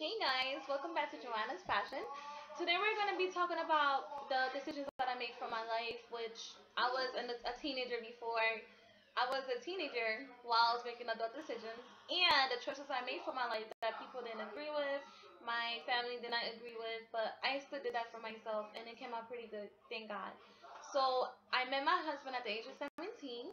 Hey guys, welcome back to Joanna's Fashion. Today we're going to be talking about the decisions that I made for my life, which I was a teenager before. I was a teenager while I was making adult decisions, and the choices I made for my life that people didn't agree with, my family did not agree with, but I still did that for myself, and it came out pretty good, thank God. So I met my husband at the age of 17,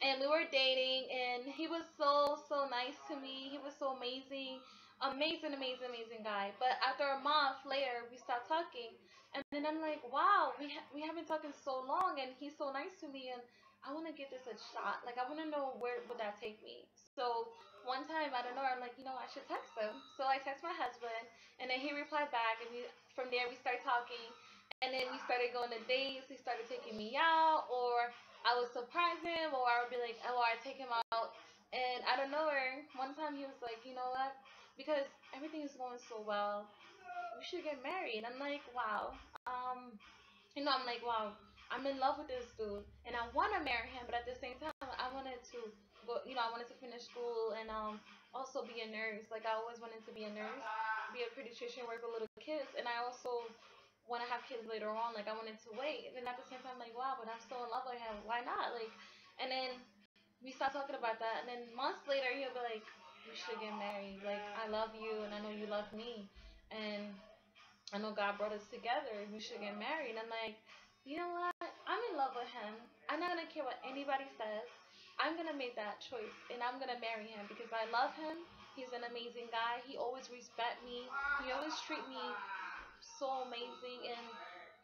and we were dating, and he was so nice to me. He was so amazing, amazing guy. But after a month later, we stopped talking, and then I'm like, wow, we haven't talked in so long, and he's so nice to me, and I want to give this a shot. Like, I want to know where would that take me. So one time, I don't know, I'm like, I should text him. So I text my husband, and then he replied back, and from there we started talking. And then we started going to dates. He started taking me out, or I would surprise him, or I would be like, oh, I'd take him out. And out of nowhere, one time he was like, you know what? Because everything is going so well, we should get married. I'm like, wow. Um, I'm like, wow. I'm in love with this dude, and I want to marry him, but at the same time, I wanted to go. I wanted to finish school and also be a nurse. Like, I always wanted to be a nurse, be a pediatrician, work with little kids, and I also want to have kids later on. Like, I wanted to wait, and at the same time, like, wow, but I'm still in love with him. Why not? Like, and then we start talking about that, and then months later, he'll be like, "We should get married. Like, I love you, and I know you love me, and I know God brought us together. We should get married." And I'm like, you know what? I'm in love with him. I'm not gonna care what anybody says. I'm gonna make that choice, and I'm gonna marry him because I love him. He's an amazing guy. He always respect me. He always treat me so amazing, and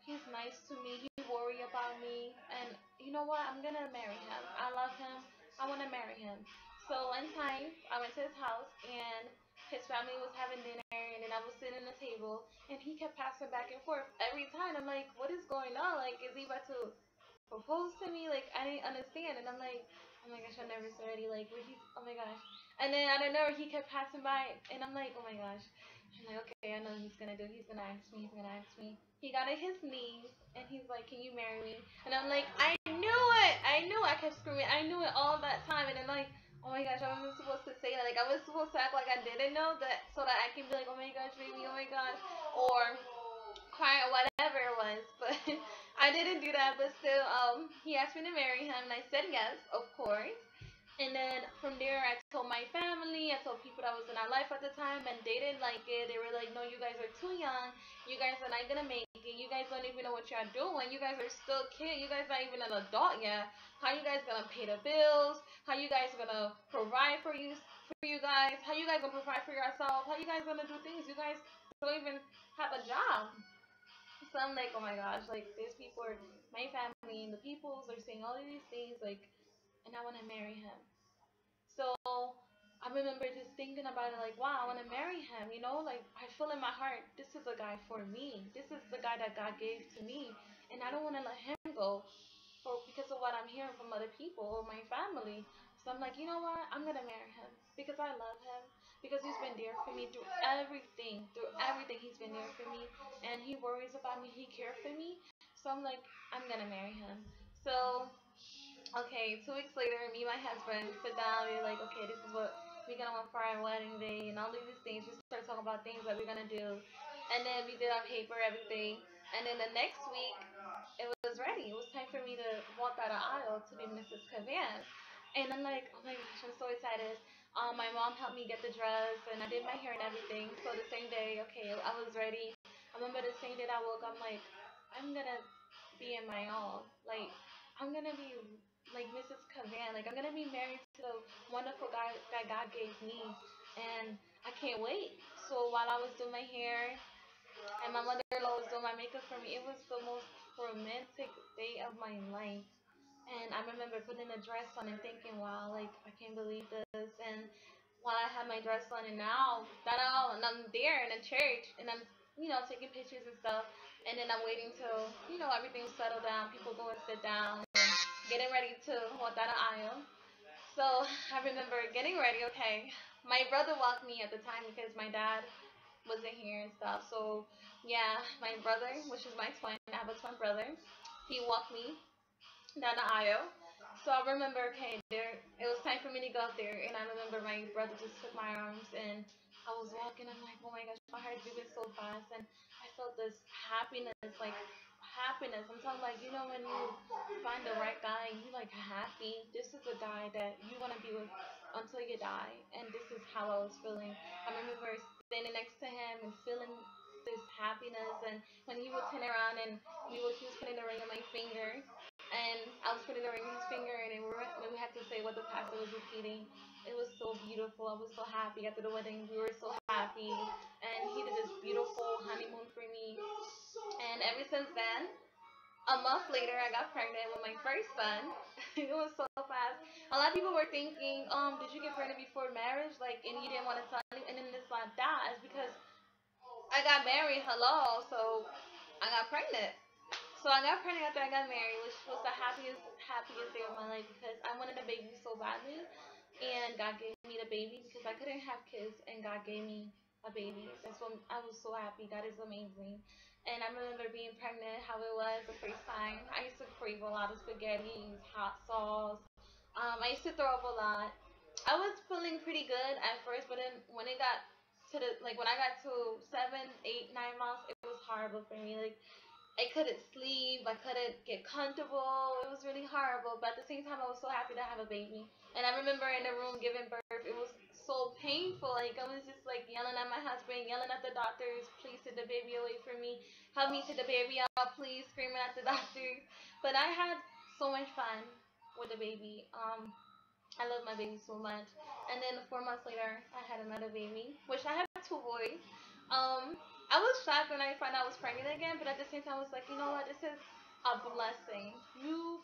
he's nice to me. He worry about me, and you know what? I'm gonna marry him. I love him. I want to marry him. So one time I went to his house, and his family was having dinner, and then I was sitting at the table, and he kept passing back and forth every time. I'm like, what is going on? Like, is he about to propose to me? Like, I didn't understand, and I'm like, oh my gosh, I'm nervous already. Like, oh my gosh. And then I don't know, he kept passing by, and I'm like, oh my gosh. I'm like, okay, I know he's gonna do. He's gonna ask me. He's gonna ask me. He got on his knees, and he's like, can you marry me? And I'm like, I knew it. I knew it. I kept screaming. I knew it all that time, and then like, oh my gosh, I wasn't supposed to say that. Like, I was supposed to act like I didn't know that, so that I can be like, oh my gosh, baby, oh my gosh, or cry or whatever it was. But I didn't do that. But still, he asked me to marry him, and I said yes, of course. And then from there, I told my family, I told people that was in our life at the time, and they didn't like it. They were like, no, you guys are too young. You guys are not gonna make it. You guys don't even know what you're doing. You guys are still kids. You guys not even an adult yet. How you guys gonna pay the bills? How you guys gonna provide for you guys? How you guys gonna provide for yourself? How you guys gonna do things? You guys don't even have a job. So I'm like, oh my gosh, like these people are my family and the peoples are saying all of these things, like, and I want to marry him. So I remember just thinking about it, like, wow, I want to marry him. Like I feel in my heart, this is the guy for me. This is the guy that God gave to me, and I don't want to let him go because of what I'm hearing from other people or my family. So I'm like, you know what? I'm gonna marry him because I love him. Because he's been there for me through everything. Through everything, he's been there for me, and he worries about me. He cares for me. So I'm like, I'm gonna marry him. So okay, 2 weeks later, me and my husband sit down. We're like, okay, this is what we're gonna want for our wedding day, and all of these things. We start talking about things that we're gonna do, and then we did our paper, everything, and then the next week, it was ready. It was time for me to walk down the aisle to be Mrs. Cavan, and I'm like, oh my gosh, I'm so excited. My mom helped me get the dress, and I did my hair and everything. So the same day, okay, I was ready. I remember the same day that I woke, I'm like, I'm gonna be in my all. Like, I'm gonna be like Mrs. Cavan. Like, I'm gonna be married to the wonderful guy that God gave me, and I can't wait. So while I was doing my hair, and my mother-in-law was doing my makeup for me, it was the most romantic day of my life. And I remember putting a dress on and thinking, wow, like I can't believe this. And while I had my dress on, and now that and I'm there in the church, and I'm taking pictures and stuff, and then I'm waiting till everything settle down, people go and sit down, and getting ready to walk down the aisle. So I remember getting ready. Okay, my brother walked me at the time because my dad wasn't here and stuff. So yeah, my brother, which is my twin, I have a twin brother. He walked me down the aisle. So I remember, okay, it was time for me to go up there, and I remember my brother just took my arms, and I was walking. I'm like, oh my gosh, my heart's beating so fast, and I felt this happiness, like happiness. I'm talking like, when you find the right guy, you like happy. This is the guy that you want to be with until you die, and this is how I was feeling. I remember standing next to him and feeling this happiness, and when he would turn around and he was putting the ring on my finger, and I was putting the ring on his finger, and when we had to say what the pastor was repeating, it was so beautiful. I was so happy after the wedding. We were so happy, and he did this beautiful honeymoon for me. And ever since then, a month later, I got pregnant with my first son. It was so fast. A lot of people were thinking, did you get pregnant before marriage? Like, and you didn't want to tell me. And then it's like that. It's because I got married. Hello, so I got pregnant. So I got pregnant after I got married, which was the happiest day of my life because I wanted a baby so badly, and God gave me the baby because I couldn't have kids, and God gave me a baby. That's what I was so happy. God is amazing. And I remember being pregnant, how it was the first time. I used to crave a lot of spaghetti, hot sauce. I used to throw up a lot. I was feeling pretty good at first, but then when it got to when I got to 7, 8, 9 months, it was horrible for me. Like I couldn't sleep. I couldn't get comfortable. It was really horrible. But at the same time, I was so happy to have a baby. And I remember in the room giving birth, it was so painful. Like I was just like yelling at my husband, yelling at the doctors, please take the baby away from me. Help me take the baby out, please, screaming at the doctors. But I had so much fun with the baby. I love my baby so much. And then 4 months later, I had another baby, which I have two boys. I was shocked when I found out I was pregnant again, but at the same time, I was like, you know what? This is a blessing. You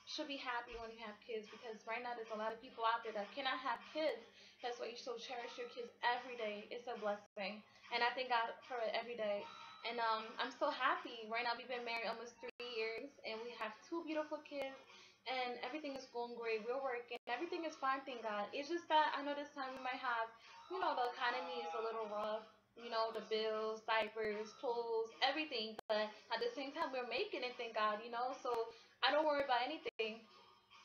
should be happy when you have kids because right now there's a lot of people out there that cannot have kids. That's why you should cherish your kids every day. It's a blessing, and I thank God for it every day. And I'm so happy. Right now, we've been married almost 3 years, and we have two beautiful kids and everything is going great. We're working. Everything is fine, thank God. It's just that I know this time we might have, the economy is a little rough. The bills, diapers, clothes, everything. But at the same time, we're making it, thank God. So I don't worry about anything.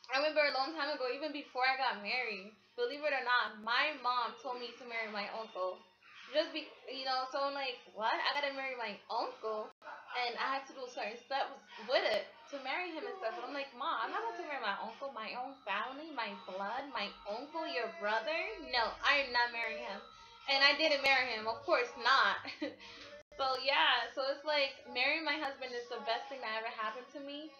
I remember a long time ago, even before I got married, believe it or not, my mom told me to marry my uncle. So I'm like, what? I gotta marry my uncle, and I had to do certain steps with it to marry him and stuff. But I'm like, Mom, I'm not about to marry my uncle, my own family, my blood, my uncle, your brother. No, I am not marrying him. And I didn't marry him, of course not. So yeah, so it's like marrying my husband is the best thing that ever happened to me.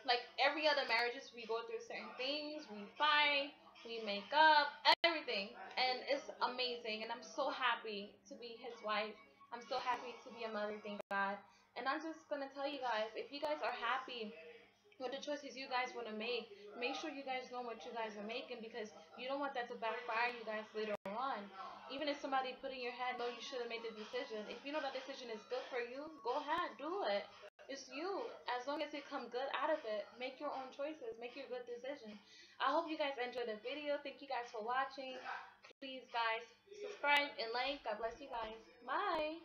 Like every other marriages, we go through certain things, we fight, we make up, everything, and it's amazing. And I'm so happy to be his wife. I'm so happy to be a mother, thank God. And I'm just gonna tell you guys, if you guys are happy with the choices you guys want to make sure you guys know what you guys are making because you don't want that to backfire you guys later on. Even if somebody put in your head, no, you should have made the decision. If you know that decision is good for you, go ahead, do it. It's you. As long as it come good out of it, make your own choices. Make your good decision. I hope you guys enjoyed the video. Thank you guys for watching. Please, guys, subscribe and like. God bless you guys. Bye.